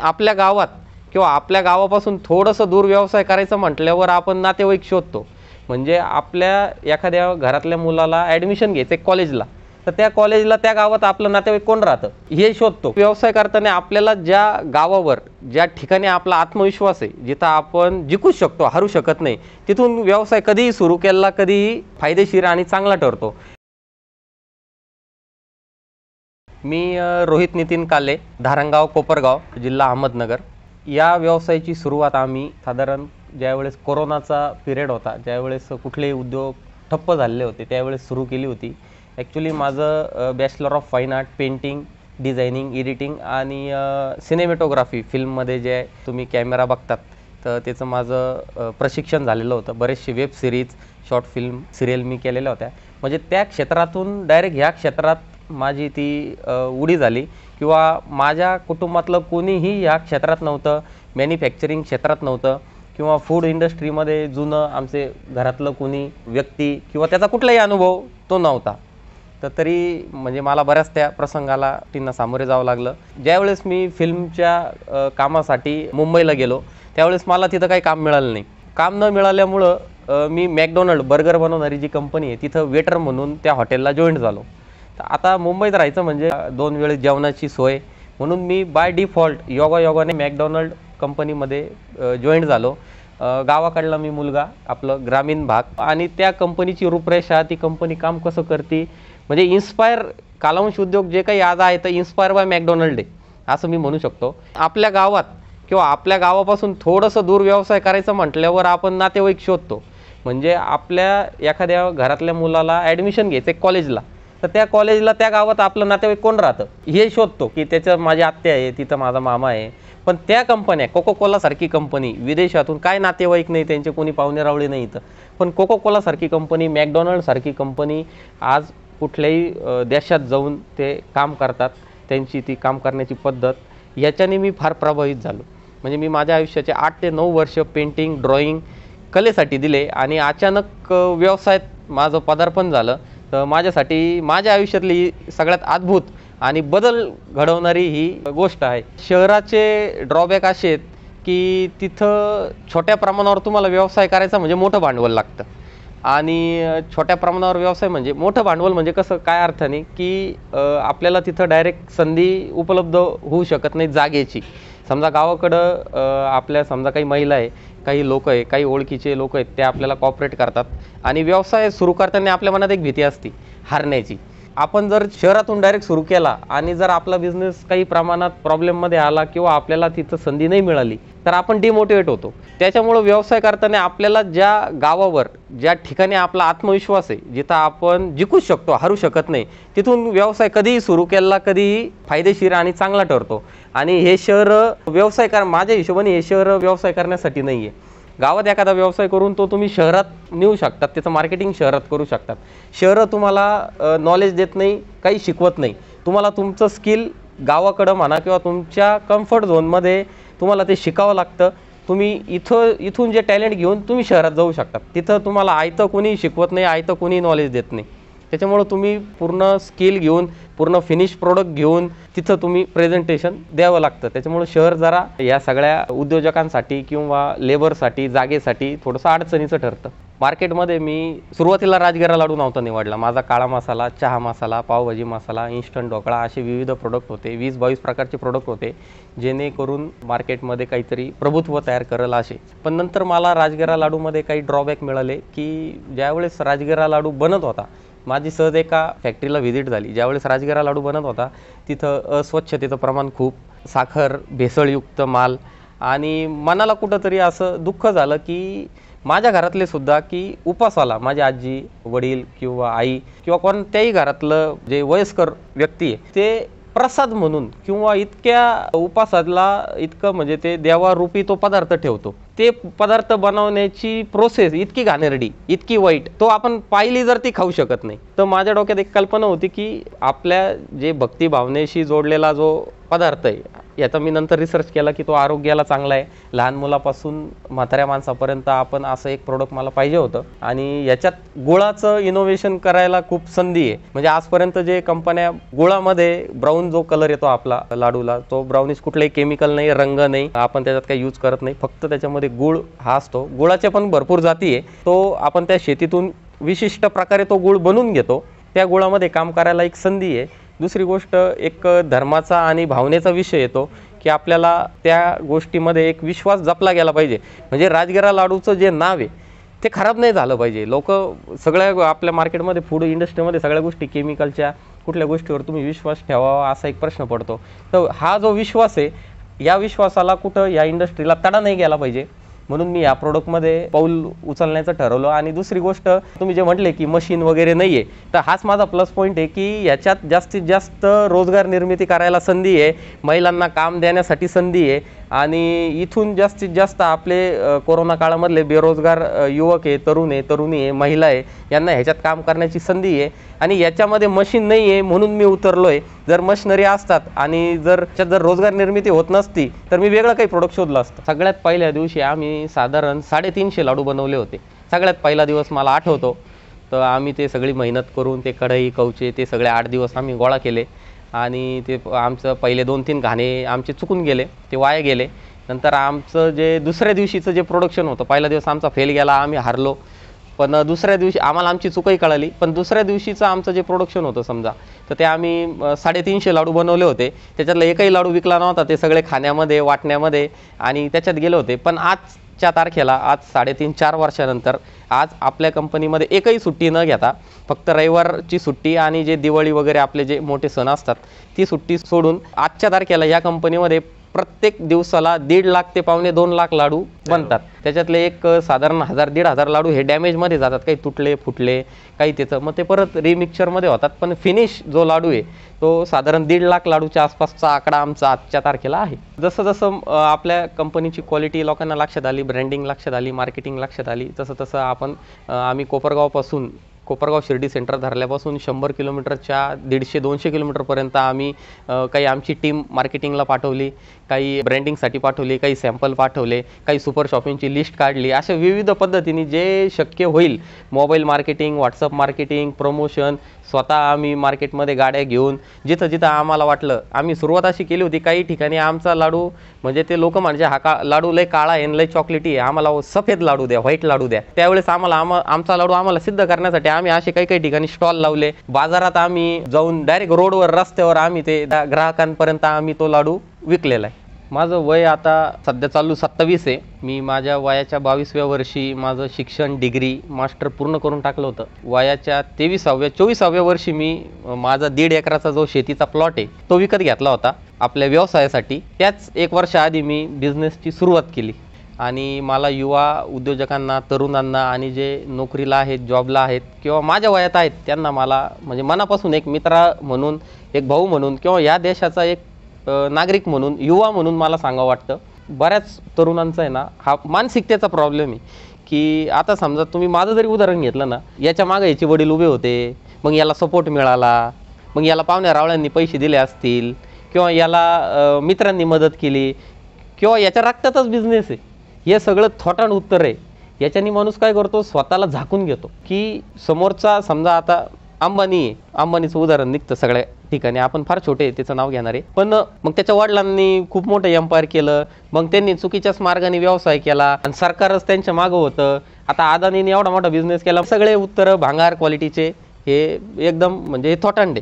आपल्या गावात किंवा आपल्या गावापासून थोडंसं दूर व्यवसाय करायचं म्हटल्यावर आपण नातेवाईक शोधतो. म्हणजे आपल्या एखाद्या घरातल्या मुलाला ॲडमिशन घ्यायचं आहे कॉलेजला, तर त्या कॉलेजला त्या गावात आपलं नातेवाईक कोण राहतं हे शोधतो. व्यवसाय करताना आपल्याला ज्या गावावर, ज्या ठिकाणी आपला आत्मविश्वास आहे, जिथं आपण जिंकूच शकतो, हरू शकत नाही, तिथून व्यवसाय कधीही सुरू केला कधीही फायदेशीर आणि चांगला ठरतो. मी रोहित नितीन काले, धारणगाव कोपरगाव, जिल्हा अहमदनगर. या व्यवसायाची सुरुवात आम्ही साधारण ज्यावेळेस कोरोनाचा पिरियड होता, ज्यावेळेस कुठलेही उद्योग ठप्प झालेले होते, त्यावेळेस सुरू केली होती. ॲक्च्युली माझं bachelor of fine art, painting, designing, editing आणि सिनेमॅटोग्राफी फिल्ममध्ये जे तुम्ही कॅमेरा बघतात, तर त्याचं माझं प्रशिक्षण झालेलं होतं. बरेचसे web series, short film, serial मी केलेल्या होत्या. म्हणजे त्या क्षेत्रातून डायरेक्ट ह्या क्षेत्रात माझी ती उडी झाली. किंवा माझ्या कुटुंबातलं कोणीही ह्या क्षेत्रात नव्हतं, मॅन्युफॅक्चरिंग क्षेत्रात नव्हतं किंवा फूड इंडस्ट्रीमध्ये जुनं आमचे घरातलं कोणी व्यक्ती किंवा त्याचा कुठलाही अनुभव तो नव्हता. तर तरी म्हणजे मला बऱ्याच त्या प्रसंगाला टींना सामोरे जावं लागलं. ज्यावेळेस मी फिल्मच्या कामासाठी मुंबईला गेलो, त्यावेळेस मला तिथं काही काम मिळालं नाही. काम न मिळाल्यामुळं मी मॅकडोनल्ड बर्गर बनवणारी जी कंपनी आहे तिथं वेटर म्हणून त्या हॉटेलला जॉईंट झालो. तर आता मुंबईत राहायचं म्हणजे 2 वेळेस जेवणाची सोय, म्हणून मी बाय डिफॉल्ट योगायोगाने मॅकडोनल्ड कंपनीमध्ये जॉईंट झालो. गावाकडला मी मुलगा, आपलं ग्रामीण भाग, आणि त्या कंपनीची रूपरेषा, ती कंपनी काम कसं करते, म्हणजे इन्स्पायर कालांश उद्योग जे काही आज आहे तर इन्स्पायर बाय मॅकडोनल्ड आहे असं मी म्हणू शकतो. आपल्या गावात किंवा आपल्या गावापासून थोडंसं दूर व्यवसाय करायचं म्हटल्यावर आपण नातेवाईक शोधतो. म्हणजे आपल्या एखाद्या घरातल्या मुलाला ॲडमिशन घ्यायचं आहे कॉलेजला, तर त्या कॉलेजला त्या गावात आपलं नातेवाईक कोण राहतं हे शोधतो, की त्याचं माझी आत्या आहे, तिथं माझा मामा आहे. पण त्या कंपन्या, कोको कोलासारखी कंपनी, विदेशातून काय नातेवाईक नाही, त्यांचे कोणी पाहुणेरावळे नाही इथं, पण कोको कोलासारखी कंपनी, मॅकडोनल्डसारखी कंपनी आज कुठल्याही देशात जाऊन ते काम करतात. त्यांची ती काम करण्याची पद्धत, याच्याने मी फार प्रभावित झालो. म्हणजे मी माझ्या आयुष्याचे 8 ते 9 वर्ष पेंटिंग, ड्रॉइंग, कलेसाठी दिले आणि अचानक व्यवसायात माझं पदार्पण झालं. तर माझ्यासाठी माझ्या आयुष्यातली सगळ्यात अद्भुत आणि बदल घडवणारी ही गोष्ट आहे. शहराचे ड्रॉबॅक असे आहेत की तिथं छोट्या प्रमाणावर तुम्हाला व्यवसाय करायचा म्हणजे मोठं भांडवल लागतं. आणि छोट्या प्रमाणावर व्यवसाय म्हणजे मोठं भांडवल म्हणजे कसं, काय अर्थाने की आपल्याला तिथं डायरेक्ट संधी उपलब्ध होऊ शकत नाही जागेची. समजा गावाकडं आपल्या समजा काही महिला आहे, काही लोक आहे, काही ओळखीचे लोक आहेत, ते आपल्याला कॉपरेट करतात. आणि व्यवसाय सुरू करताना आपल्या मनात एक भीती असते हारण्याची. आपण जर शहरातून डायरेक्ट सुरू केला आणि जर आपला बिझनेस काही प्रमाणात प्रॉब्लेममध्ये आला किंवा आपल्याला तिथं संधी नाही मिळाली तर आपण डिमोटिवेट होतो. त्याच्यामुळं व्यवसाय करताना आपल्याला ज्या गावावर, ज्या ठिकाणी आपला आत्मविश्वास आहे, जिथं आपण जिंकूच शकतो, हरू शकत नाही, तिथून व्यवसाय कधीही सुरू केला कधीही फायदेशीर आणि चांगला ठरतो. आणि हे शहर व्यवसाय माझ्या हिशोबाने हे शहर व्यवसाय करण्यासाठी नाही आहे. गावात एखादा व्यवसाय करून तो तुम्ही शहरात नेऊ शकतात, त्याचं मार्केटिंग शहरात करू शकतात. शहरं तुम्हाला नॉलेज देत नाही, काही शिकवत नाही. तुम्हाला तुमचं स्किल गावाकडं म्हणा किंवा तुमच्या कम्फर्ट झोनमध्ये तुम्हाला ते शिकावं लागतं. तुम्ही इथून जे टॅलेंट घेऊन तुम्ही शहरात जाऊ शकतात. तिथं तुम्हाला आयतं कोणी शिकवत नाही, आयतं कोणी नॉलेज देत नाही. त्याच्यामुळं तुम्ही पूर्ण स्किल घेऊन, पूर्ण फिनिश प्रोडक्ट घेऊन तिथं तुम्ही प्रेझेंटेशन द्यावं लागतं. त्याच्यामुळं शहर जरा या सगळ्या उद्योजकांसाठी किंवा लेबरसाठी, जागेसाठी थोडंसं अडचणीचं ठरतं. मार्केटमध्ये मी सुरुवातीला राजगिरा लाडू नव्हता निवडला. माझा काळा मसाला, चहा मसाला, पावभाजी मसाला, इन्स्टंट ढोकळा असे विविध प्रोडक्ट होते. 20-22 प्रकारचे प्रोडक्ट होते, जेणेकरून मार्केटमध्ये काहीतरी प्रभुत्व तयार करेल असे. पण नंतर मला राजगिरा लाडूमध्ये काही ड्रॉबॅक मिळाले, की ज्यावेळेस राजगिरा लाडू बनत होता, माझी सहज एका फॅक्टरीला व्हिजिट झाली. ज्यावेळेस राजगिरा लाडू बनत होता तिथं अस्वच्छतेचं प्रमाण खूप, साखर, भेसळयुक्त माल, आणि मनाला कुठंतरी असं दुःख झालं की माझ्या घरातले सुद्धा, की उपासाला माझी आजी, वडील किंवा आई किंवा कोणत्याही घरातलं जे वयस्कर व्यक्ती आहे ते प्रसाद म्हणून किंवा इतक्या उपासाला इतकं म्हणजे ते देवारूपी तो पदार्थ ठेवतो. ते पदार्थ बनवण्याची प्रोसेस इतकी घाणेरडी, इतकी वाईट, तो आपण पाहिली जर ती खाऊ शकत नाही. तर माझ्या डोक्यात एक कल्पना होती की आपल्या जे भक्तिभावनेशी जोडलेला जो पदार्थ आहे, याचा मी नंतर रिसर्च केला की तो आरोग्याला चांगला आहे, लहान मुलापासून म्हाताऱ्या माणसापर्यंत आपण असं एक प्रोडक्ट मला पाहिजे होतं. आणि याच्यात गुळाचं इनोव्हेशन करायला खूप संधी आहे. म्हणजे आजपर्यंत जे कंपन्या गुळामध्ये ब्राऊन जो कलर येतो आपला लाडूला, तो ब्राउनिश, कुठलाही केमिकल नाही, रंग नाही, आपण त्याच्यात काही यूज करत नाही, फक्त त्याच्यामध्ये गुळ हा असतो. गुळाच्या पण भरपूर जाती आहे, तो आपण त्या शेतीतून विशिष्ट प्रकारे तो गुळ बनवून घेतो, त्या गुळामध्ये काम करायला एक संधी आहे. दुसरी गोष्ट, एक धर्माचा आणि भावनेचा विषय येतो की आपल्याला त्या गोष्टीमध्ये एक विश्वास जपला गेला पाहिजे. म्हणजे राजगिरा लाडूचं जे नाव आहे ते खराब नाही झालं पाहिजे. लोक सगळ्या आपल्या मार्केटमध्ये, फूड इंडस्ट्रीमध्ये सगळ्या गोष्टी केमिकलच्या, कुठल्या गोष्टीवर तुम्ही विश्वास ठेवावा असा एक प्रश्न पडतो. तर हा जो विश्वास आहे, या विश्वासाला कुठं या इंडस्ट्रीला तडा नाही गेला पाहिजे, म्हणून मी या प्रोडक्टमध्ये पाऊल उचलण्याचं ठरवलं. आणि दुसरी गोष्ट, तुम्ही जे म्हटले की मशीन वगैरे नाही आहे, तर हाच माझा प्लस पॉईंट आहे की याच्यात जास्तीत जास्त रोजगार निर्मिती करायला संधी आहे, महिलांना काम देण्यासाठी संधी आहे. आणि इथून जास्तीत जास्त आपले कोरोना काळामधले बेरोजगार युवक आहे, तरुण आहे, तरुणी आहे, महिला आहे, यांना ह्याच्यात काम करण्याची संधी आहे. आणि याच्यामध्ये मशीन नाही आहे म्हणून मी उतरलो आहे. जर मशिनरी असतात आणि जर रोजगार निर्मिती होत नसती तर मी वेगळं काही प्रोडक्ट शोधलं असतं. सगळ्यात पहिल्या दिवशी आम्ही साधारण 350 लाडू बनवले होते. सगळ्यात पहिला दिवस मला आठवतो. तर आम्ही ते सगळी मेहनत करून ते कढई, कवचे, ते सगळे 8 दिवस आम्ही गोळा केले. आणि ते आमचं पहिले 2-3 घाणे आमचे चुकून गेले, ते वाया गेले. नंतर आमचं जे दुसऱ्या दिवशीचं जे प्रोडक्शन होतं, पहिला दिवस आमचा फेल गेला, आम्ही हारलो. पण दुसऱ्या दिवशी आम्हाला आमची चुकही कळाली. पण दुसऱ्या दिवशीचं आमचं जे प्रोडक्शन होतं समजा, तर ते आम्ही 350 लाडू बनवले होते. त्याच्यातला एकही लाडू विकला नव्हता, ते सगळे खाण्यामध्ये, वाटण्यामध्ये आणि त्याच्यात गेले होते. पण आजच्या तारखेला, आज 3.5-4 वर्षानंतर, आज आपल्या कंपनीमध्ये एकही सुट्टी न घेता, फक्त रविवारची सुट्टी आणि जे दिवाळी वगैरे आपले जे मोठे सण असतात ती सुट्टी सोडून, आजच्या तारखेला या कंपनीमध्ये प्रत्येक दिवसाला 1.5 लाख ते 2.25 लाख लाडू बनतात. त्याच्यातले एक साधारण 1000-1,500 लाडू हे डॅमेजमध्ये जातात, काही तुटले फुटले, काही त्याचं मग ते परत रिमिक्सचरमध्ये होतात. पण फिनिश जो लाडू आहे तो साधारण 1.5 लाख लाडूच्या आसपासचा आकडा आमचा आजच्या तारखेला आहे. जसं जसं आपल्या कंपनीची क्वालिटी लोकांना लक्षात आली, ब्रँडिंग लक्षात आली, मार्केटिंग लक्षात आली, तसं तसं आम्ही कोपरगाव शिर्डी सेंटर धरल्यापासून 100 किलोमीटरच्या 150-200 किलोमीटरपर्यंत आम्ही काही आमची टीम मार्केटिंगला पाठवली, काही ब्रँडिंगसाठी पाठवली, काही सॅम्पल पाठवले, काही सुपर शॉपिंगची लिस्ट काढली. अशा विविध पद्धतीने जे शक्य होईल, mobile marketing, WhatsApp marketing, promotion, स्वतः आम्ही मार्केटमध्ये गाड्या घेऊन जिथं जिथं आम्हाला वाटलं, आम्ही सुरुवात अशी केली होती, काही ठिकाणी आमचा लाडू म्हणजे ते लोक म्हणजे हा लाडू लय काळा आहे, लय चॉकलेटी आहे, आम्हाला सफेद लाडू द्या, व्हाईट लाडू द्या. त्यावेळेस आमचा लाडू आम्हाला सिद्ध करण्यासाठी आम्ही असे काही ठिकाणी स्टॉल लावले. बाजारात आम्ही जाऊन डायरेक्ट रोडवर, रस्त्यावर आम्ही ते ग्राहकांपर्यंत आम्ही तो लाडू विकलेला आहे. माझं वय आता सध्या चालू 27 आहे. मी माझ्या वयाच्या 22व्या वर्षी माझं शिक्षण, डिग्री, मास्टर पूर्ण करून टाकलं होतं. वयाच्या 24व्या वर्षी मी माझा 1.5 एकराचा जो शेतीचा प्लॉट आहे तो विकत घेतला होता आपल्या व्यवसायासाठी. त्याच 1 वर्षाआधी मी बिझनेसची सुरुवात केली. आणि मला युवा उद्योजकांना, तरुणांना आणि जे नोकरीला आहेत, जॉबला आहेत किंवा माझ्या वयात आहेत, त्यांना मला म्हणजे मनापासून एक मित्र म्हणून, एक भाऊ म्हणून किंवा या देशाचा एक नागरिक म्हणून, युवा म्हणून मला सांगावं वाटतं, बऱ्याच तरुणांचा आहे ना हा मानसिकतेचा प्रॉब्लेम आहे. की आता समजा तुम्ही माझं जरी उदाहरण घेतलं ना, याच्या मागे याचे वडील उभे होते, मग याला सपोर्ट मिळाला, मग याला पाहुण्या रावळ्यांनी पैसे दिले असतील किंवा याला मित्रांनी मदत केली किंवा याच्या रक्तातच बिझनेस आहे, हे सगळं थोटांड उत्तर आहे. याच्यानी माणूस काय करतो, स्वतःला झाकून घेतो. की समोरचा समजा आता अंबानी आहे, अंबानीचं उदाहरण निघतं सगळ्या ठिकाणी, आपण फार छोटे आहे त्याचं नाव घेणार आहे, पण मग त्याच्या वडिलांनी खूप मोठं एम्पायर केलं, मग त्यांनी चुकीच्याच मार्गाने व्यवसाय केला आणि सरकारच त्यांच्या मागं होतं. आता अदानीने एवढा मोठा बिझनेस केला. सगळे उत्तरं भांगार क्वालिटीचे, हे एकदम म्हणजे हे थोटांडे.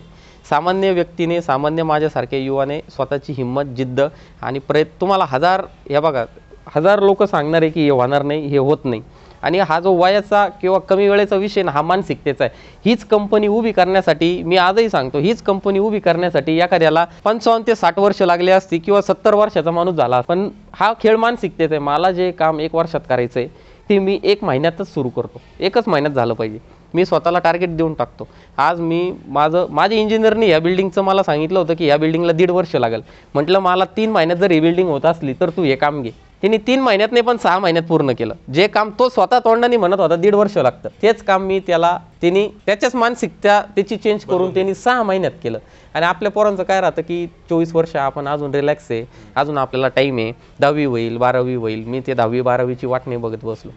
सामान्य व्यक्तीने, सामान्य माझ्यासारख्या युवाने स्वतःची हिंमत, जिद्द आणि तुम्हाला हे बघा 1000 लोक सांगणार आहे की हे होणार नाही, हे होत नाही. आणि हा जो वयाचा किंवा कमी वेळेचा विषय ना, हा मानसिकतेचा आहे. हीच कंपनी उभी करण्यासाठी, मी आजही सांगतो, हीच कंपनी उभी करण्यासाठी एखाद्याला 55 ते 60 वर्ष लागली असती किंवा 70 वर्षाचा माणूस झाला. पण हा खेळ मानसिकतेचा आहे. मला जे काम 1 वर्षात करायचं आहे ते मी 1 महिन्यातच सुरू करतो. 1च महिन्यात झालं पाहिजे. मी स्वतःला टार्गेट देऊन टाकतो. आज मी माझ्या इंजिनियरनी या बिल्डिंगचं मला सांगितलं होतं की या बिल्डिंगला 1.5 वर्ष लागेल. म्हटलं मला 3 महिन्यात जर ही बिल्डिंग होत असली तर तू हे काम घे. हिने 3 महिन्यात नाही पण 6 महिन्यात पूर्ण केलं. जे काम तो स्वतः तोंडाने म्हणत होता 1.5 वर्ष लागतं, तेच काम मी त्यांनी त्याच्याच मानसिकता त्याची चेंज करून त्यांनी 6 महिन्यात केलं. आणि आपल्या पोरांचं काय राहतं की 24 वर्ष आपण अजून रिलॅक्स आहे, अजून आपल्याला टाईम आहे, 10वी होईल 12वी होईल. मी ते 10वी 12वीची वाट नाही बघत बसलो.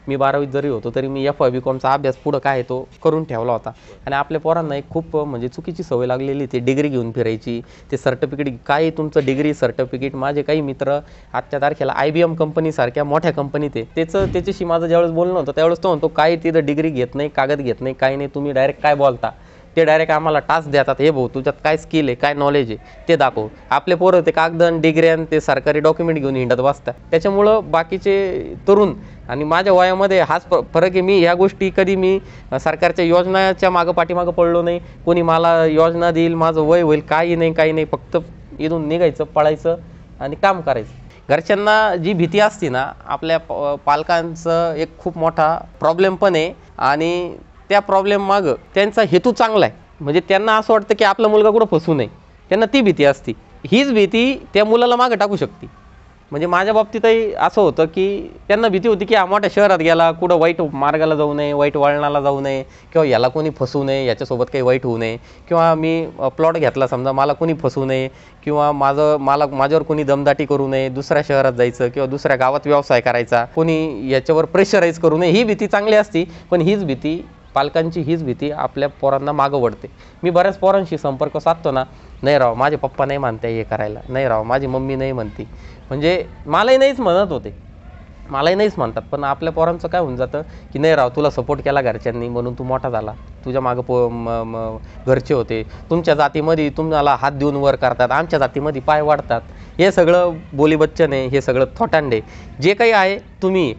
मी 12वीत जरी होतो तरी मी FY-BCOMचा अभ्यास पुढं काय आहे तो करून ठेवला होता. आणि आपल्या पोरांना एक खूप म्हणजे चुकीची सवय लागलेली, ते डिग्री घेऊन फिरायची, ते सर्टिफिकेट. काय तुमचं डिग्री सर्टिफिकेट? माझे काही मित्र आजच्या तारखेला IBM कंपनीसारख्या मोठ्या कंपनीत आहे, त्याच्याशी माझं ज्यावेळेस बोलणं होतं त्यावेळेस तो म्हणतो काय तिथं डिग्री घेत नाही, कागद घेत नाही, काही नाही, तुम्ही डायरेक्ट काय बोलता. ते डायरेक्ट आम्हाला टास्क देतात, हे भाऊ तुझ्यात काय स्किल आहे, काय नॉलेज आहे ते दाखव. आपले पोरं ते कागदन डिग्र्यान ते सरकारी डॉक्युमेंट घेऊन हिंडत बसतात. त्याच्यामुळं बाकीचे तरुण आणि माझ्या वयामध्ये हाच फरक आहे. मी ह्या गोष्टी कधी मी सरकारच्या योजनाच्या मागं पाठीमागं पडलो नाही. कोणी मला योजना देईल, माझं वय होईल, काही नाही. फक्त इथून निघायचं, पळायचं आणि काम करायचं. घरच्यांना जी भीती असते ना, आपल्या पालकांचं एक खूप मोठा प्रॉब्लेम पण आहे. आणि त्या प्रॉब्लेम मागं त्यांचा हेतू चांगला आहे. म्हणजे त्यांना असं वाटतं की आपला मुलगा कुठं फसू नये, त्यांना ती भीती असते. हीच भीती त्या मुलाला मागं टाकू शकते. म्हणजे माझ्या बाबतीतही असं होतं की त्यांना भीती होती की हा मोठ्या शहरात गेला, कुठं वाईट मार्गाला जाऊ नये, वाईट वळणाला जाऊ नये, किंवा याला कोणी फसवू नये, याच्यासोबत काही वाईट होऊ नये, किंवा मी प्लॉट घेतला समजा, मला कोणी फसवू नये, किंवा माझ्यावर कोणी दमदाटी करू नये, दुसऱ्या शहरात जायचं किंवा दुसऱ्या गावात व्यवसाय करायचा, कोणी याच्यावर प्रेशराईज करू नये. ही भीती चांगली असती, पण हीच भीती पालकांची हीच भीती आपल्या पोरांना मागं वळते. मी बऱ्याच पोरांशी संपर्क साधतो ना, नाही राव माझे पप्पा नाही मानते हे करायला, नाही राव माझी मम्मी नाही म्हणते. म्हणजे मलाही नाहीच म्हणत होते, मलाही नाहीच म्हणतात, पण आपल्या पोरांचं काय होऊन जातं की नाही राव तुला सपोर्ट केला घरच्यांनी म्हणून तू मोठा झाला, तुझ्या मागं घरचे होते, तुमच्या जातीमध्ये तुम्हाला हात देऊन वर करतात, आमच्या जातीमध्ये पाय वाढतात. हे सगळं बोली बच्चन आहे, हे सगळं थोटांडे. जे काही आहे तुम्ही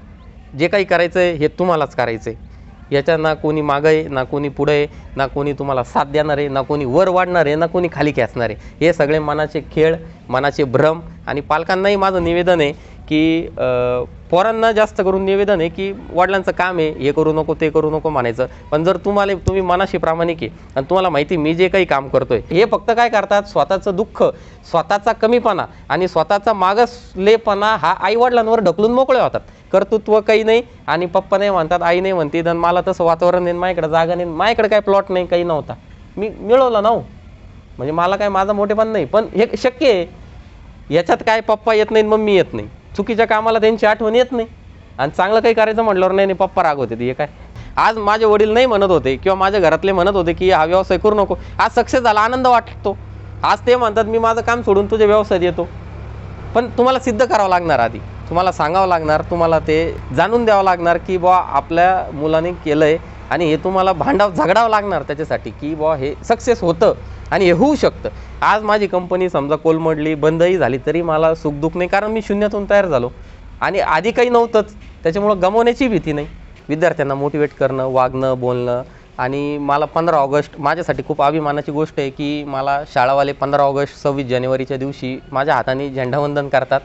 जे काही करायचं आहे हे तुम्हालाच करायचं आहे. याच्या ना कोणी मागं आहे, ना कोणी पुढे आहे, ना कोणी तुम्हाला साथ देणार आहे, ना कोणी वर वाढणार आहे, ना कोणी खाली खेचणार आहे. हे सगळे मनाचे खेळ, मनाचे भ्रम. आणि पालकांनाही माझं निवेदन आहे की पोरांना जास्त करून निवेदन आहे की वडिलांचं काम आहे हे करू नको ते करू नको म्हणायचं, पण जर तुम्ही मनाशी प्रामाणिक आहे आणि तुम्हाला माहिती मी जे काही काम करतोय हे फक्त काय करतात, स्वतःचं दुःख, स्वतःचा कमीपणा आणि स्वतःचा मागासलेपणा हा आईवडिलांवर ढकलून मोकळे होतात. कर्तृत्व काही नाही आणि पप्पा नाही म्हणतात, आई नाही म्हणते, तर मला तसं वातावरण नाही, माझ्याकडे जागा नाही, माझ्याकडे काय प्लॉट नाही, काही नव्हता, मी मिळवलं ना. म्हणजे मला काय माझा मोठेपण नाही, पण हे शक्य आहे. याच्यात काय पप्पा येत नाही, मम्मी येत नाही, चुकीच्या कामाला त्यांची आठवण येत नाही, आणि चांगलं काही करायचं म्हटल्यावर नाही पप्पा राग होते. हे काय आज माझे वडील नाही म्हणत होते किंवा माझ्या घरातले म्हणत होते की हा व्यवसाय करू नको, आज सक्सेस झाला, आनंद वाटतो. आज ते म्हणतात मी माझं काम सोडून तुझ्या व्यवसायात येतो. पण तुम्हाला सिद्ध करावं लागणार, आधी तुम्हाला सांगावं लागणार, तुम्हाला ते जाणून द्यावं लागणार की बुवा आपल्या मुलाने केलं आहे, आणि हे तुम्हाला झगडावं लागणार त्याच्यासाठी की बुवा हे सक्सेस होतं आणि हे होऊ शकतं. आज माझी कंपनी समजा कोलमडली, बंदही झाली, तरी मला सुखदुःख नाही, कारण मी शून्यातून तयार झालो आणि आधी काही नव्हतंच. त्याच्यामुळं गमवण्याची भीती नाही. विद्यार्थ्यांना मोटिवेट करणं, वागणं, बोलणं. आणि मला 15 ऑगस्ट माझ्यासाठी खूप अभिमानाची गोष्ट आहे की मला शाळावाले 15 ऑगस्ट 26 जानेवारीच्या दिवशी माझ्या हाताने झेंडावंदन करतात.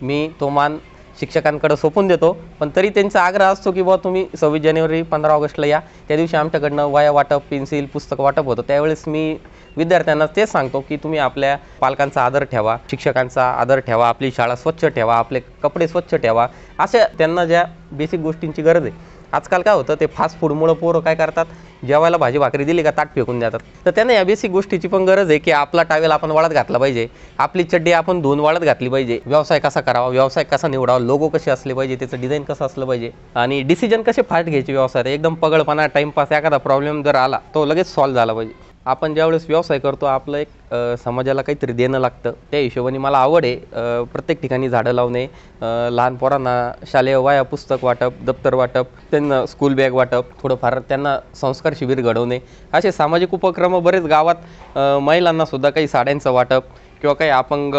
मी तो मान शिक्षकांकडे सोपून देतो, पण तरी त्यांचा आग्रह असतो की बुवा तुम्ही 26 जानेवारी 15 ऑगस्टला या. त्या दिवशी आमच्याकडनं वह्या वाटप, पेन्सिल, पुस्तक वाटप होतं. त्यावेळेस मी विद्यार्थ्यांना तेच सांगतो की तुम्ही आपल्या पालकांचा आदर ठेवा, शिक्षकांचा आदर ठेवा, आपली शाळा स्वच्छ ठेवा, आपले कपडे स्वच्छ ठेवा. अशा त्यांना ज्या बेसिक गोष्टींची गरज आहे. आजकाल काय होतं, ते फास्ट फूडमुळं पोरं काय करतात, जेवायला भाजी भाकरी दिली का ताट फेकून देतात. तर त्यांना या बेसिक गोष्टीची पण गरज आहे की आपला टावेल आपण वाळत घातला पाहिजे, आपली चड्डी आपण धुवून वाळत घातली पाहिजे, व्यवसाय कसा करावा, व्यवसाय कसा निवडावा, लोगो कसे असले पाहिजे, त्याचं डिझाईन कसं असलं पाहिजे, आणि डिसिजन कसे फास्ट घ्यायचे व्यवसायात. एकदम पगडपणा, टाईमपास, एखादा प्रॉब्लेम जर आला तो लगेच सॉल्व्ह झाला पाहिजे. आपण ज्यावेळेस व्यवसाय करतो आपलं एक समाजाला काहीतरी देणं लागतं. त्या हिशोबाने मला आवड आहे प्रत्येक ठिकाणी झाडं लावणे, लहान पोरांना शालेय वह्या, पुस्तक वाटप, दप्तर वाटप, त्यांना स्कूल बॅग वाटप, थोडंफार त्यांना संस्कार शिबिर घडवणे. असे सामाजिक उपक्रम बरेच गावात, महिलांनासुद्धा काही साड्यांचं वाटप, किंवा काही अपंग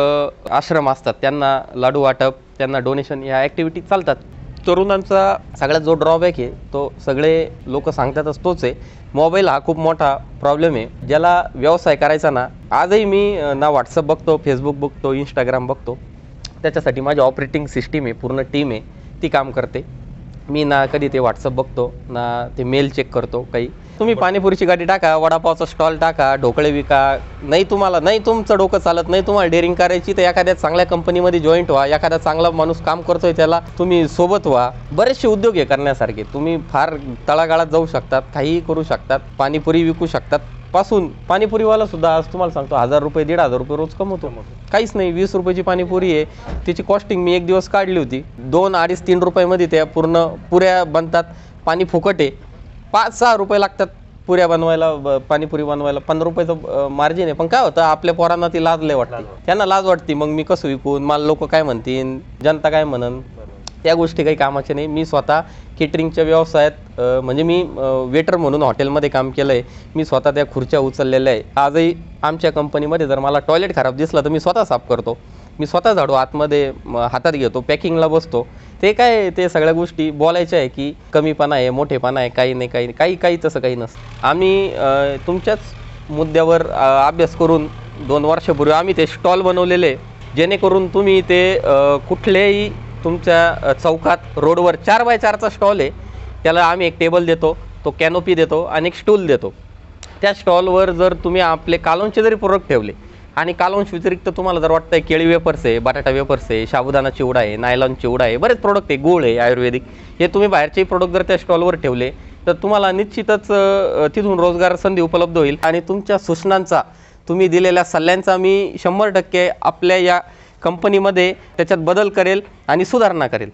आश्रम असतात त्यांना लाडू वाटप, त्यांना डोनेशन, ह्या ॲक्टिव्हिटी चालतात. तरुणांचा सगळ्यात जो ड्रॉबॅक आहे तो सगळे लोक सांगतातच तोच आहे, मोबाईल हा खूप मोठा प्रॉब्लेम आहे. ज्याला व्यवसाय करायचा ना, आजही मी ना व्हॉट्सअप बघतो, फेसबुक बघतो, इंस्टाग्राम बघतो. त्याच्यासाठी माझी ऑपरेटिंग सिस्टीम आहे, पूर्ण टीम आहे, ती काम करते. मी ना कधी ते व्हॉट्सअप बघतो, ना ते मेल चेक करतो काही. तुम्ही पाणीपुरीची गाडी टाका, वडापावचा स्टॉल टाका, ढोकळे विका, नाही तुम्हाला नाही तुमचं डोकं चालत नाही, तुम्हाला डेअरिंग करायची तर एखाद्या चांगल्या कंपनीमध्ये जॉईंट व्हा, एखादा चांगला माणूस काम करतोय त्याला तुम्ही सोबत व्हा. बरेचसे उद्योग आहे करण्यासारखे. तुम्ही फार तळागाळात जाऊ शकतात, काहीही करू शकतात, पाणीपुरी विकू शकतात. पासून पाणीपुरीवाला सुद्धा आज तुम्हाला सांगतो 1000 रुपये 1500 रुपये रोज कमवतो. काहीच नाही, 20 रुपयाची पाणीपुरी आहे, त्याची कॉस्टिंग मी एक दिवस काढली होती. 2, 2.5, 3 रुपयामध्ये त्या पूर्ण पुऱ्या बनतात. पाणी फुकट आहे. 5-6 रुपये लागतात पुऱ्या बनवायला, पाणीपुरी बनवायला 15 रुपयाचं मार्जिन आहे. पण काय होतं, आपल्या पोरांना ती लाज लय वाटते, त्यांना लाज वाटते. मग मी कसं विकून, मला लोक काय म्हणतील, जनता काय म्हणन, त्या गोष्टी काही कामाच्या नाही. मी स्वतः केटरिंगच्या व्यवसायात म्हणजे मी वेटर म्हणून हॉटेलमध्ये काम केलं आहे. मी स्वतः त्या खुर्च्या उचललेल्या आहे. आजही आमच्या कंपनीमध्ये जर मला टॉयलेट खराब दिसलं तर मी स्वतः साफ करतो, मी स्वतः झाडू आतमध्ये हातात घेतो, पॅकिंगला बसतो. ते काय, ते सगळ्या गोष्टी बोलायच्या आहे की कमीपणा आहे, मोठेपणा आहे, काही नाही, काही तसं काही नसतं. आम्ही तुमच्याच मुद्द्यावर अभ्यास करून 2 वर्षापूर्वी आम्ही ते स्टॉल बनवलेले, जेणेकरून तुम्ही ते कुठल्याही तुमच्या चौकात रोडवर 4x4चा स्टॉल आहे, त्याला आम्ही एक टेबल देतो, तो कॅनोपी देतो आणि एक स्टूल देतो. त्या स्टॉलवर जर तुम्ही आपले कालोनचे जरी प्रोडक्ट ठेवले आणि कालोंश व्यतिरिक्त तुम्हाला जर वाटतं आहे केळी वेपर्स आहे, बटाटा वेपर्स आहे, साबुदाणा चिवडा आहे, नायलॉन चिवडा आहे, बरेच प्रोडक्ट आहे, गूळ आहे आयुर्वेदिक, हे तुम्ही बाहेरचे प्रोडक्ट जर त्या स्टॉलवर ठेवले तर तुम्हाला निश्चितच तिथून रोजगार संधी उपलब्ध होईल. आणि तुमच्या सूचनांचा, तुम्ही दिलेल्या सल्ल्यांचा मी 100% आपल्या या कंपनीमध्ये त्याच्यात बदल करेल आणि सुधारणा करेल.